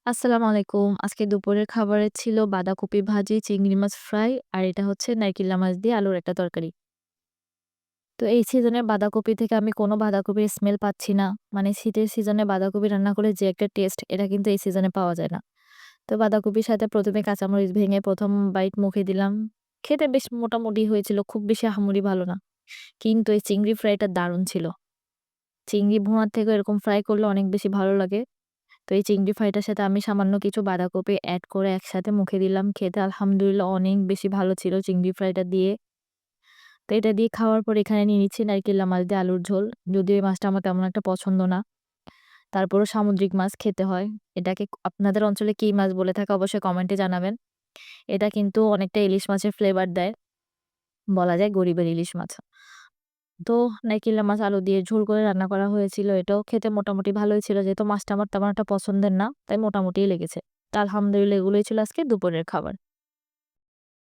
আসসালামু আলাইকুম। আজকে দুপুরের খাবারে ছিল বাঁধাকপি ভাজি, চিংড়ি মাছ ফ্রাই আর এটা হচ্ছে নারকেল মাছ দিয়ে আলুর একটা তরকারি। তো এই সিজনে বাঁধাকপি থেকে আমি কোনো বাঁধাকপির স্মেল পাচ্ছি না। মানে শীতের সিজনে বাঁধাকপি রান্না করে যে একটা টেস্ট এটা কিন্তু এই সিজনে পাওয়া যায় না। তো বাঁধাকপির সাথে ১ম এ কাঁচামরিচ ভেঙে ১ম বাইট মুখে দিলাম। খেতে বেশ মোটামুটি হয়েছিল। খুব বেশি আহামরি ভালো না। কিন্তু এই চিংড়ি ফ্রাইটা দারুণ ছিল। চিংড়ি ভুনার থেকেও এরকম ফ্রাই করলে অনেক বেশি ভালো লাগে। তো এই চিংড়ি ফ্রাইটার সাথে আমি সামান্য কিছু বাঁধাকপি এড করে একসাথে মুখে দিলাম। খেতে আলহামদুলিল্লাহ অনেক বেশি ভালো ছিল চিংড়ি ফ্রাইটা দিয়ে। তো এটা দিয়ে খাওয়ার পর এখানে নিয়ে নিচ্ছি নারকেল্লা মাছ দিয়ে আলুর ঝোল। যদিও এই মাছটা আমার তেমন একটা পছন্দ না। তারপরও সামুদ্রিক মাছ খেতে হয়। এটাকে আপনাদের অঞ্চলে কি মাছ বলে থাকে অবশ্যই কমেন্টে জানাবেন। এটা কিন্তু অনেকটা ইলিশ মাছের ফ্লেভার দেয়। বলা যায় গরিবের ইলিশ মাছ। তো নারকেল্লা মাছ আলু দিয়ে ঝোল করে রান্না করা হয়েছিল। এটাও খেতে মোটামুটি ভালোই ছিল। যেহেতু মাছটা আমার তেমন একটা পছন্দের না, তাই মোটামুটিই লেগেছে। তো আলহামদুলিল্লাহ এগুলোই ছিল আজকে দুপুরের খাবার।